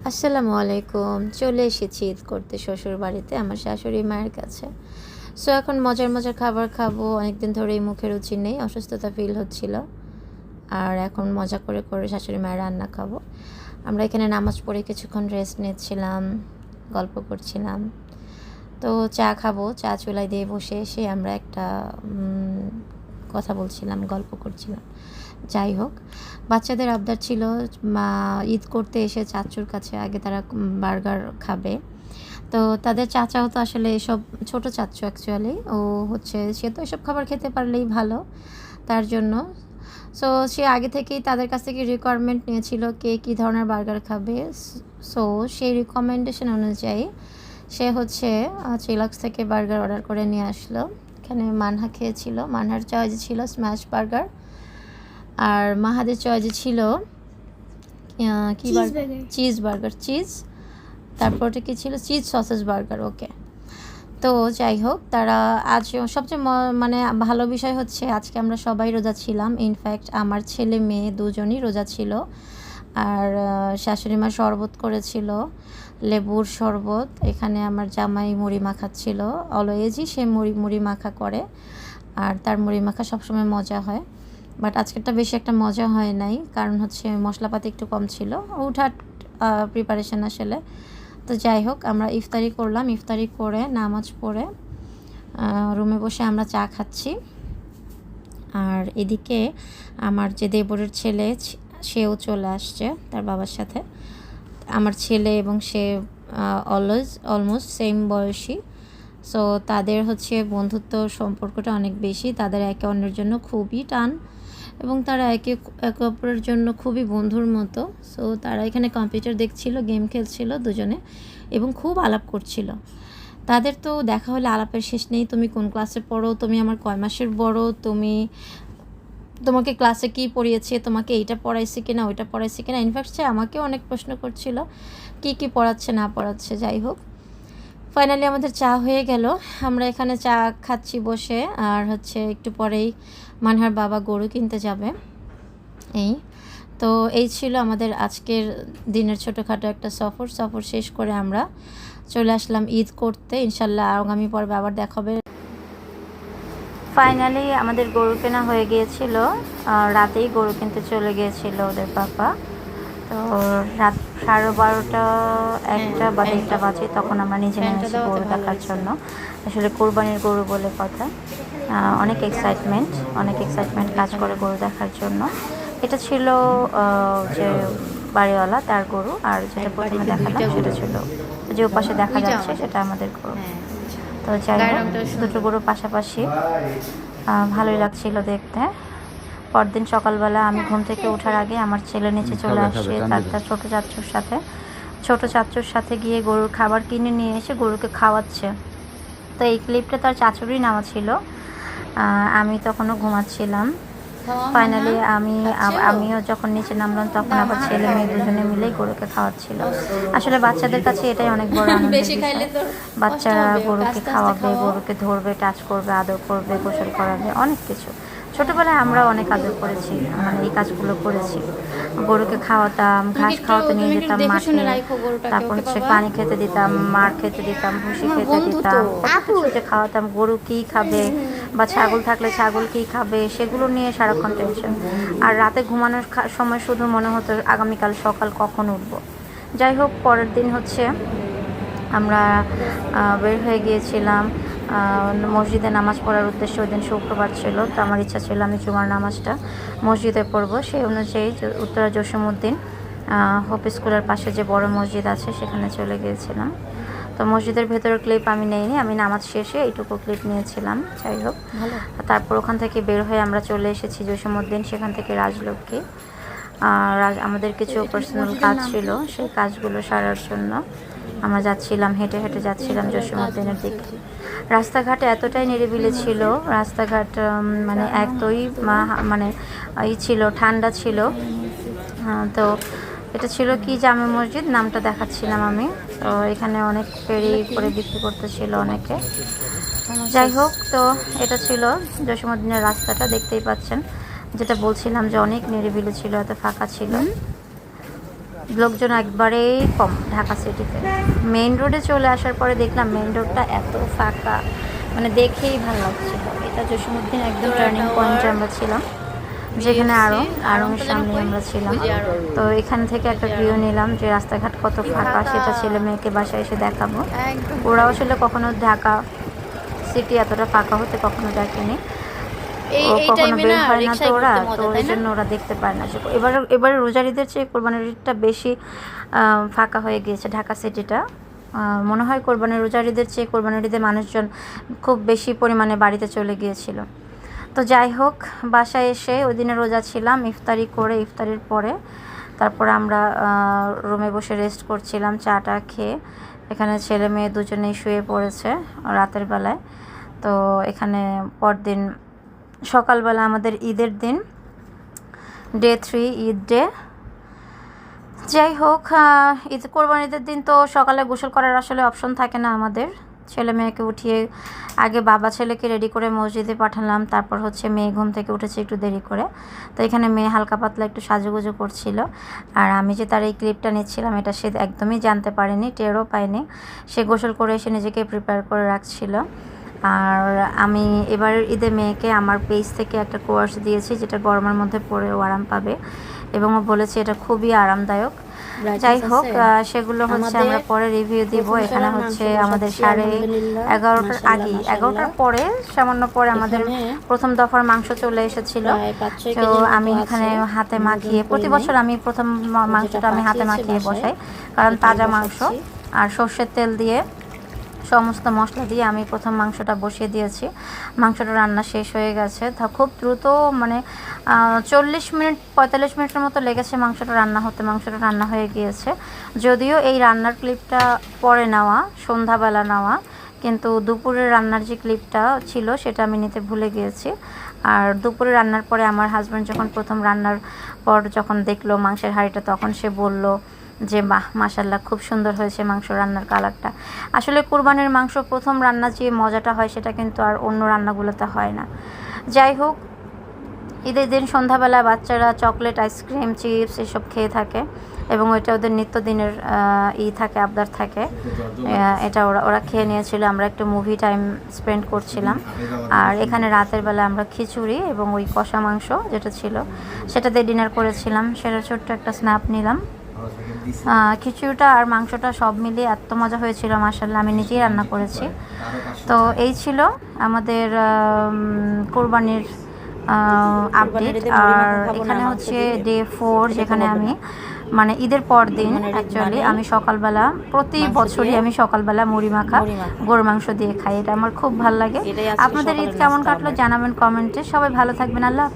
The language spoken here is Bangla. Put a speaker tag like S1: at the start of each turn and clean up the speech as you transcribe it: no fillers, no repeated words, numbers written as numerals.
S1: আসসালামু আলাইকুম। চলে এসেছি ঈদ করতে শ্বশুরবাড়িতে আমার শাশুড়ি মায়ের কাছে। সো এখন মজার, মজার খাবার খাবো। অনেকদিন ধরেই মুখে রুচি নেই, অসুস্থতা ফিল হচ্ছিল। আর এখন মজা করে, করে শাশুড়ি মায়ের রান্না খাবো। আমরা এখানে নামাজ পড়ে কিছুক্ষণ রেস্ট নিচ্ছিলাম, গল্প করছিলাম। তো চা খাবো, চা চুলায় দিয়ে বসে এসে আমরা একটা কথা বলছিলাম, গল্প করছিলাম। যাই হোক, বাচ্চাদের আবদার ছিল মা ঈদ করতে এসে চাচ্চুর কাছে আগে তারা বার্গার খাবে। তো তাদের চাচাও তো আসলে এসব, ছোট চাচ্চু অ্যাকচুয়ালি, ও হচ্ছে সে তো এসব খাবার খেতে পারলেই ভালো তার জন্য। সো সে আগে থেকেই তাদের কাছ থেকে রিকোয়ারমেন্ট নিয়েছিল কে কী ধরনের বার্গার খাবে। সো সেই রিকমেন্ডেশন অনুযায়ী সে হচ্ছে চিলাক্স থেকে বার্গার অর্ডার করে নিয়ে আসলো। এখানে মানহা খেয়েছিল, মানহার চয়েস ছিল স্ম্যাশ বার্গার, আর মাহাদের চয়েসে ছিল কি বার্গার, চিজ বার্গার, চিজ, তারপর ওটা কি ছিল, চিজ সসেজ বার্গার। ওকে, তো যাই হোক, তারা আজ সবচেয়ে মানে ভালো বিষয় হচ্ছে আজকে আমরা সবাই রোজা ছিলাম। ইনফ্যাক্ট আমার ছেলে মেয়ে দুজনই রোজা ছিল। আর শাশুড়ি মা শরবত করেছিল, লেবুর শরবত। এখানে আমার জামাই মুড়ি মাখাচ্ছিল, অলওয়েজই সে মুড়ি মাখা করে, আর তার মুড়ি মাখা সবসময় মজা হয়। বাট আজকেরটা বেশি একটা মজা হয় নাই, কারণ হচ্ছে মশলাপাতি একটু কম ছিল, উঠাট প্রিপারেশন আসলে। তো যাই হোক, আমরা ইফতারি করলাম, ইফতারি করে নামাজ পড়ে রুমে বসে আমরা চা খাচ্ছি। আর এদিকে আমার যে দেবরের ছেলে সেও চলে আসছে তার বাবার সাথে। আমার ছেলে এবং সে অলমোস্ট সেম বয়সী। সো তাদের হচ্ছে বন্ধুত্ব সম্পর্কটা অনেক বেশি, তাদের একে অন্যের জন্য খুবই টান এবং তারা একে অপরের জন্য খুবই বন্ধুর মতো। সো তারা এখানে কম্পিউটার দেখছিল, গেম খেলছিল দুজনে এবং খুব আলাপ করছিল। তাদের তো দেখা হলে আলাপের শেষ নেই। তুমি কোন ক্লাসে পড়ো, তুমি আমার কয় মাসের বড়, তোমাকে ক্লাসে কী পড়িয়েছে, তোমাকে এইটা পড়াইছে কিনা, ওইটা পড়াইছে কিনা। ইনফ্যাক্ট সে আমাকেও অনেক প্রশ্ন করছিল কি পড়াচ্ছে না পড়াচ্ছে। যাই হোক, ফাইনালি আমাদের চা হয়ে গেল। আমরা এখানে চা খাচ্ছি বসে, আর হচ্ছে একটু পরেই মানহার বাবা গরু কিনতে যাবে। এই ছিল আমাদের আজকের দিনের ছোটোখাটো একটা সফর শেষ করে আমরা চলে আসলাম ঈদ করতে। ইনশাল্লাহ আগামী পর্বে আবার দেখা হবে। ফাইনালি আমাদের গরু কেনা হয়ে গিয়েছিল, রাতেই গরু কিনতে চলে গিয়েছিল ওদের পাপা। তো রাত 12:30 1টা বা 1টা বাজে, তখন আমরা নিজে নেমেছি গরু দেখার জন্য। আসলে কোরবানির গরু বলে কথা, অনেক এক্সাইটমেন্ট কাজ করে গরু দেখার জন্য। এটা ছিল যে বাড়িওয়ালা তার গরু, আর যেটা প্রথমে দেখালাম সেটা ছিল যে ওপাশে দেখা যাচ্ছে সেটা আমাদের গরু। তো যাই হোক, দুটো গরু পাশাপাশি ভালোই লাগছিল দেখতে। পরদিন সকালবেলা আমি ঘুম থেকে ওঠার আগে আমার ছেলে নিচে চলে আসছে তার ছোট চাচ্চুর সাথে গিয়ে গরুর খাবার কিনে নিয়ে এসে গরুকে খাওয়াচ্ছে। তো এই ক্লিপটা তার চাচুরই নেওয়া ছিল, আমি তখনও ঘুমাচ্ছিলাম। ফাইনালি আমিও যখন নিচে নামলাম তখন আবার ছেলে মেয়ে দুজনে মিলেই গরুকে খাওয়াচ্ছিল। আসলে বাচ্চাদের কাছে এটাই অনেক বড় আনন্দের বিষয়। বাচ্চারা গরুকে খাওয়াবে, গরুকে ধরবে, টাচ করবে, আদর করবে, গোসল করাবে, অনেক কিছু। ছোটোবেলায় আমরা অনেক আদর করেছি, মানে এই কাজগুলো করেছি। গরুকে খাওয়াতাম, ঘাস খাওয়াতে নিয়ে যেতাম মাঠে, তারপর হচ্ছে পানি খেতে দিতাম, মার খেতে দিতাম, ভুসি খেতে দিতাম, কত কিছু খাওয়াতাম। গরু কী খাবে বা ছাগল থাকলে ছাগল কী খাবে সেগুলো নিয়ে সারাক্ষণ টেনশন। আর রাতে ঘুমানোর সময় শুধু মনে হতো আগামীকাল সকাল কখন উঠব। যাই হোক, পরের দিন হচ্ছে আমরা বের হয়ে গিয়েছিলাম মসজিদে নামাজ পড়ার উদ্দেশ্যে। ওই দিন শুক্রবার ছিল, তো আমার ইচ্ছা ছিল আমি জুমার নামাজটা মসজিদে পড়ব। সেই অনুযায়ী উত্তরা জসীমউদ্দিন হোপ স্কুলের পাশে যে বড় মসজিদ আছে সেখানে চলে গিয়েছিলাম। তো মসজিদের ভেতরের ক্লিপ আমি নেইনি, আমি নামাজ শেষে এইটুকু ক্লিপ নিয়েছিলাম। যাই হোক, তারপর ওখান থেকে বের হয়ে আমরা চলে এসেছি জসীমউদ্দিন, সেখান থেকে রাজলক্ষ্মী। আমাদের কিছু পার্সোনাল কাজ ছিল, সেই কাজগুলো সারার জন্য আমরা হেঁটে হেঁটে যাচ্ছিলাম জসীমউদ্দিনের দিকে। রাস্তাঘাট এতটাই নিরিবিলি ছিল, রাস্তাঘাট মানে একদমই মানে ছিল, ঠান্ডা ছিল। তো এটা ছিল কি জামে মসজিদ, নামটা দেখাচ্ছিলাম আমি। তো এখানে অনেক ফেরি করে বিক্রি করতেছিল অনেকে। যাই হোক, তো এটা ছিল জসীমউদ্দিনের রাস্তাটা, দেখতেই পাচ্ছেন। যেটা বলছিলাম যে অনেক নিরিবিলি ছিল, এত ফাঁকা ছিল। লোকজন একবারেই কম ঢাকা সিটিতে। মেইন রোডে চলে আসার পরে দেখলাম মেইন রোডটা এত ফাঁকা, মানে দেখেই ভালো লাগছিল। এটা জসীমউদ্দিন একদম টার্নিং পয়েন্টে আমরা ছিলাম, যেখানে আড়ংয়ের সামনে আমরা ছিলাম। তো এখান থেকে একটা ভিউ নিলাম যে রাস্তাঘাট কত ফাঁকা, সেটা ছেলে মেয়েকে বাসায় এসে দেখাবো। ওরাও আসলে কখনো ঢাকা সিটি এতটা ফাঁকা হতে কখনো দেখেনি, কখনো বের হয় না তো ওরা, তো ওই জন্য ওরা দেখতে পায় না। যে এবারে রোজার ঈদের চেয়ে কোরবানির ঈদটা বেশি ফাঁকা হয়ে গিয়েছে ঢাকা সিটিটা। মনে হয় রোজার ঈদের চেয়ে কোরবানির ঈদে মানুষজন খুব বেশি পরিমাণে বাড়িতে চলে গিয়েছিল। তো যাই হোক, বাসায় এসে ওই দিনে রোজা ছিলাম, ইফতারি করে ইফতারির পরে তারপরে আমরা রুমে বসে রেস্ট করছিলাম চাটা খেয়ে। এখানে ছেলে মেয়ে দুজনেই শুয়ে পড়েছে রাতের বেলায়। তো এখানে পরদিন সকালবেলা আমাদের ঈদের দিন, ডে 3 ঈদ ডে। যাই হোক, কোরবানিদের দিন তো সকালে গোসল করার আসলে অপশন থাকে না আমাদের। ছেলে মেয়েকে উঠিয়ে আগে বাবা ছেলেকে রেডি করে মসজিদে পাঠালাম, তারপর হচ্ছে মেয়ে ঘুম থেকে উঠেছে একটু দেরি করে। তো এখানে মেয়ে হালকা পাতলা একটু সাজুগুজু করছিল, আর আমি যে তার এই ক্লিপটা নিচ্ছিলাম এটা সে একদমই জানতে পারেনি, টেরও পায়নি। সে গোসল করে এসে নিজেকে প্রিপেয়ার করে রাখছিল। আর আমি এবারের ঈদে মেয়েকে আমার পেজ থেকে একটা কোর্স দিয়েছি, যেটা গরমের মধ্যে পরেও আরাম পাবে, এবং ও বলেছে এটা খুবই আরামদায়ক। যাই হোক, সেগুলো হচ্ছে আমরা পরে রিভিউ দিব। এখানে হচ্ছে আমাদের 11:30 আগে, 11টার পরে সামান্য পরে আমাদের প্রথম দফার মাংস চলে এসেছিল। তো আমি এখানে হাতে মাখিয়ে, প্রতি বছর আমি প্রথম মাংসটা আমি হাতে মাখিয়ে বসাই, কারণ তাজা মাংস। আর সর্ষের তেল দিয়ে সমস্ত মশলা দিয়ে আমি প্রথম মাংসটা বসিয়ে দিয়েছি। মাংসটা রান্না শেষ হয়ে গেছে, তা খুব দ্রুত, মানে 40 মিনিট 45 মিনিটের মতো লেগেছে মাংসটা রান্না হতে। মাংসটা রান্না হয়ে গিয়েছে, যদিও এই রান্নার ক্লিপটা পরে নেওয়া, সন্ধ্যাবেলা নেওয়া, কিন্তু দুপুরের রান্নার যে ক্লিপটা ছিল সেটা আমি নিতে ভুলে গিয়েছি। আর দুপুরে রান্নার পরে আমার হাজব্যান্ড যখন প্রথম রান্নার পর যখন দেখলো মাংসের হাঁড়িটা, তখন সে বলল যে বাহ, মাশাল্লাহ, খুব সুন্দর হয়েছে মাংস রান্নার কালারটা। আসলে কুরবানির মাংস প্রথম রান্না যে মজাটা হয় সেটা কিন্তু আর অন্য রান্নাগুলোতে হয় না। যাই হোক, ঈদের দিন সন্ধ্যাবেলা বাচ্চারা চকলেট, আইসক্রিম, চিপস এসব খেয়ে থাকে, এবং ওইটা ওদের নিত্যদিনের থাকে, আবদার থাকে। এটা ওরা খেয়ে নিয়েছিল। আমরা একটু মুভি টাইম স্পেন্ড করছিলাম। আর এখানে রাতের বেলা আমরা খিচুড়ি এবং ওই কষা মাংস যেটা ছিল সেটাতে ডিনার করেছিলাম। সেটা ছোট্ট একটা স্ন্যাপ নিলাম। খিচুড়িটা আর মাংসটা সব মিলিয়ে এত মজা হয়েছিল, মাশাআল্লাহ, আমি নিজেই রান্না করেছি। তো এই ছিল আমাদের কোরবানির আপডেট। আর এখানে হচ্ছে ডে 4, যেখানে আমি, মানে ঈদের পর দিন অ্যাকচুয়ালি আমি সকালবেলা, প্রতি বছরই আমি সকালবেলা মুড়ি মাখা গরুর মাংস দিয়ে খাই। এটা আমার খুব ভালো লাগে। আপনাদের ঈদ কেমন কাটলো জানাবেন কমেন্টে। সবাই ভালো থাকবেন। আল্লাহ।